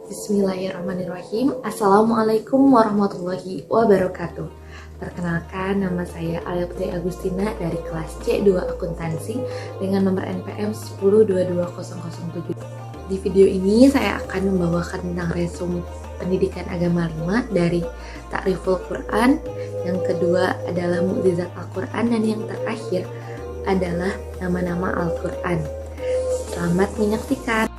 Bismillahirrahmanirrahim. Assalamualaikum warahmatullahi wabarakatuh. Perkenalkan, nama saya Alia Putri Agustina dari kelas C2 Akuntansi dengan nomor NPM 1022007. Di video ini saya akan membawakan tentang resume pendidikan agama 5 dari Ta'riful Quran, yang kedua adalah Mukjizat Al-Quran, dan yang terakhir adalah nama-nama Al-Quran. Selamat menyaksikan.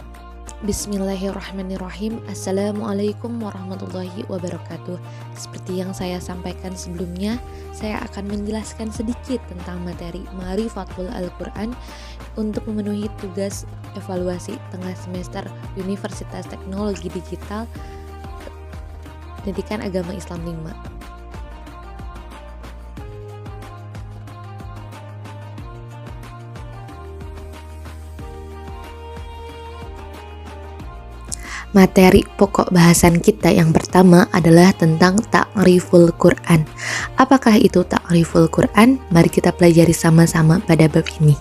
Bismillahirrahmanirrahim. Assalamualaikum warahmatullahi wabarakatuh. Seperti yang saya sampaikan sebelumnya, saya akan menjelaskan sedikit tentang materi Ma'rifatul Al-Quran untuk memenuhi tugas evaluasi tengah semester Universitas Teknologi Digital Pendidikan Agama Islam 5. Materi pokok bahasan kita yang pertama adalah tentang Ta'riful Quran. Apakah itu Ta'riful Quran? Mari kita pelajari sama-sama pada bab ini.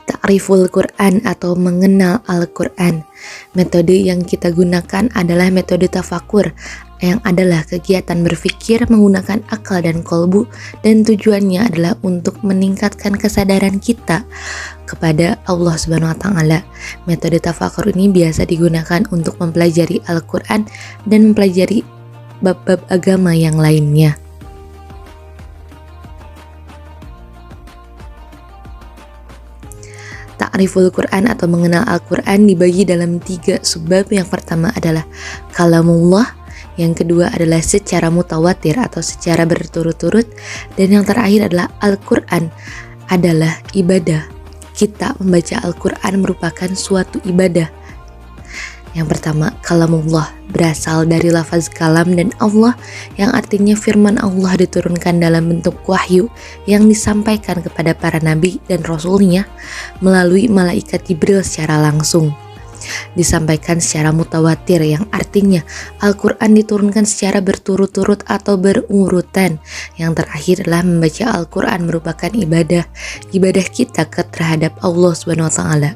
Ta'riful Quran atau mengenal Al-Quran. Metode yang kita gunakan adalah metode tafakur, yang adalah kegiatan berpikir menggunakan akal dan kolbu, dan tujuannya adalah untuk meningkatkan kesadaran kita kepada Allah Subhanahu wa Ta'ala. Metode tafakur ini biasa digunakan untuk mempelajari Al-Quran dan mempelajari bab-bab agama yang lainnya. Ta'riful Quran atau mengenal Al-Quran dibagi dalam 3 subbab. Yang pertama adalah kalamullah, yang kedua adalah secara mutawatir atau secara berturut-turut, dan yang terakhir adalah Al-Quran adalah ibadah. Kita membaca Al-Quran merupakan suatu ibadah. Yang pertama, kalamullah berasal dari lafaz kalam dan Allah, yang artinya firman Allah diturunkan dalam bentuk wahyu yang disampaikan kepada para nabi dan rasulnya melalui malaikat Jibril secara langsung. Disampaikan secara mutawatir, yang artinya Al-Quran diturunkan secara berturut-turut atau berurutan. Yang terakhir adalah membaca Al-Quran merupakan ibadah kita terhadap Allah Subhanahu wa Ta'ala.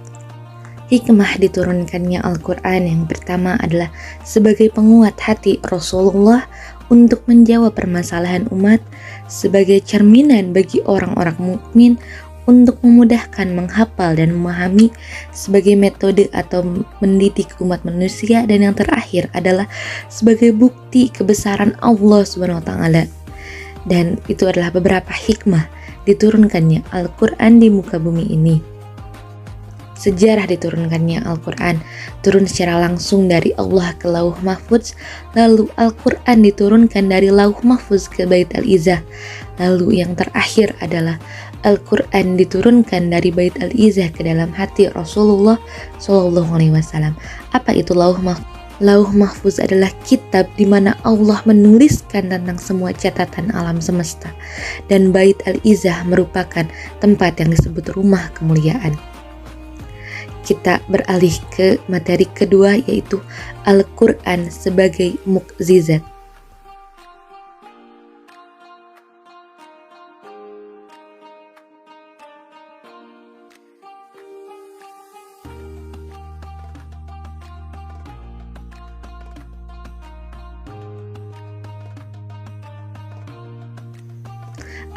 Hikmah diturunkannya Al-Quran yang pertama adalah sebagai penguat hati Rasulullah untuk menjawab permasalahan umat, sebagai cerminan bagi orang-orang mukmin untuk memudahkan menghafal dan memahami, sebagai metode atau mendidik umat manusia, dan yang terakhir adalah sebagai bukti kebesaran Allah Subhanahu wa Ta'ala. Dan itu adalah beberapa hikmah diturunkannya Al-Quran di muka bumi ini. Sejarah diturunkannya Al-Quran turun secara langsung dari Allah ke Lauh Mahfuz, lalu Al-Quran diturunkan dari Lauh Mahfuz ke Bait Al-Izzah, lalu yang terakhir adalah Al-Quran diturunkan dari Bait Al-Izzah ke dalam hati Rasulullah SAW. Apa itu Lauh Mahfuz? Lauh Mahfuz adalah kitab di mana Allah menuliskan tentang semua catatan alam semesta, dan Bait Al-Izzah merupakan tempat yang disebut rumah kemuliaan. Kita beralih ke materi kedua, yaitu Al-Quran sebagai mukjizat.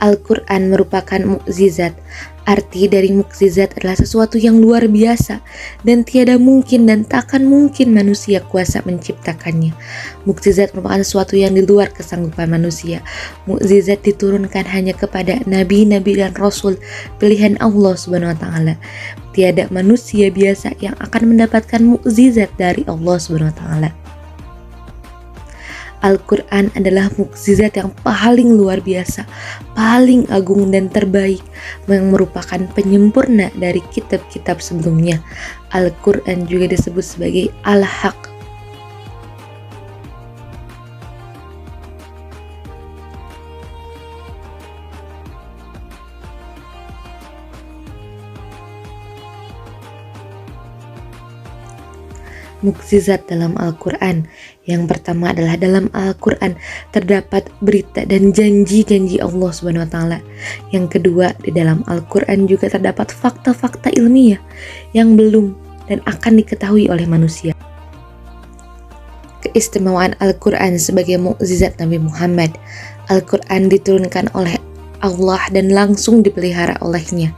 Al-Quran merupakan mukjizat. Arti dari mukjizat adalah sesuatu yang luar biasa dan tiada mungkin dan takkan mungkin manusia kuasa menciptakannya. Mukjizat merupakan sesuatu yang di luar kesanggupan manusia. Mukjizat diturunkan hanya kepada nabi-nabi dan rasul pilihan Allah Subhanahu wa Ta'ala. Tiada manusia biasa yang akan mendapatkan mukjizat dari Allah Subhanahu wa Ta'ala. Al-Quran adalah mukjizat yang paling luar biasa, paling agung dan terbaik, yang merupakan penyempurna dari kitab-kitab sebelumnya. Al-Quran juga disebut sebagai Al-Haq. mukjizat dalam Al-Quran. Yang pertama adalah dalam Al-Quran terdapat berita dan janji-janji Allah Subhanahu wa Ta'ala. Yang kedua, di dalam Al-Quran juga terdapat fakta-fakta ilmiah yang belum dan akan diketahui oleh manusia. Keistimewaan Al-Quran sebagai mukjizat Nabi Muhammad. Al-Quran diturunkan oleh Allah dan langsung dipelihara olehnya.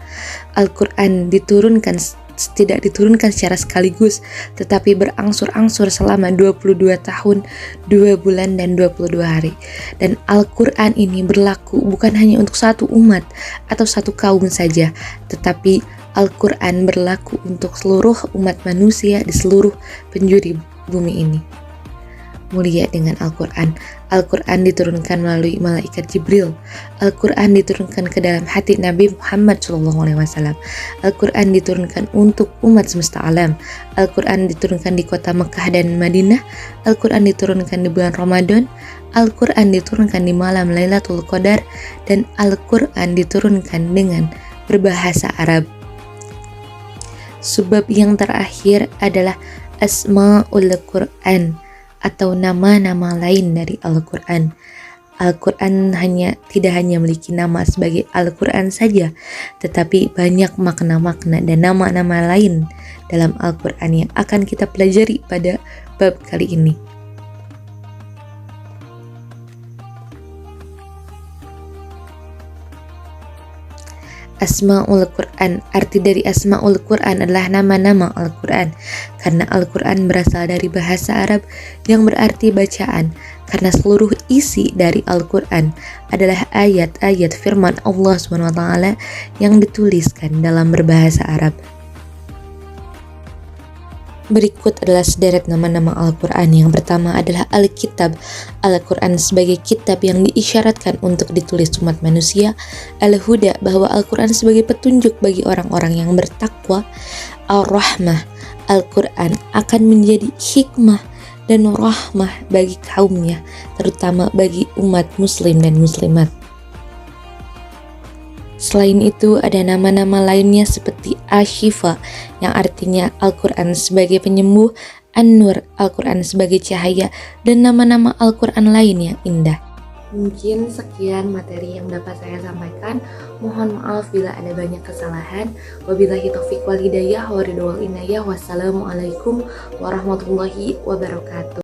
Al-Quran tidak diturunkan secara sekaligus, tetapi berangsur-angsur selama 22 tahun, 2 bulan, dan 22 hari. Dan Al-Quran ini berlaku bukan hanya untuk satu umat atau satu kaum saja, tetapi Al-Quran berlaku untuk seluruh umat manusia di seluruh penjuru bumi ini. Mulia dengan Al-Quran. Al-Quran diturunkan melalui malaikat Jibril. Al-Quran diturunkan ke dalam hati Nabi Muhammad SAW. Al-Quran diturunkan untuk umat semesta alam. Al-Quran diturunkan di kota Mekah dan Madinah. Al-Quran diturunkan di bulan Ramadan. Al-Quran diturunkan di malam Lailatul Qadar. Dan Al-Quran diturunkan dengan berbahasa Arab. Sebab yang terakhir adalah Asma'ul Quran, atau nama-nama lain dari Al-Quran. Al-Quran tidak hanya memiliki nama sebagai Al-Quran saja, tetapi banyak makna-makna dan nama-nama lain dalam Al-Quran yang akan kita pelajari pada bab kali ini. Asma'ul Quran. Arti dari Asma'ul Quran adalah nama-nama Al-Quran, karena Al-Quran berasal dari bahasa Arab yang berarti bacaan, karena seluruh isi dari Al-Quran adalah ayat-ayat firman Allah SWT yang dituliskan dalam berbahasa Arab. Berikut adalah sederet nama-nama Al-Quran. Yang pertama adalah Al-Kitab. Al-Quran sebagai kitab yang diisyaratkan untuk ditulis umat manusia. Al-Huda, bahwa Al-Quran sebagai petunjuk bagi orang-orang yang bertakwa. Ar-Rahmah, Al-Quran akan menjadi hikmah dan rahmah bagi kaumnya, terutama bagi umat muslim dan muslimat. Selain itu ada nama-nama lainnya seperti Ashifa yang artinya Al-Quran sebagai penyembuh, An-Nur, Al-Quran sebagai cahaya, dan nama-nama Al-Quran lain yang indah. Mungkin sekian materi yang dapat saya sampaikan. Mohon maaf bila ada banyak kesalahan. Wabillahi taufiq wal hidayah wa ridwal inayah. Wassalamualaikum warahmatullahi wabarakatuh.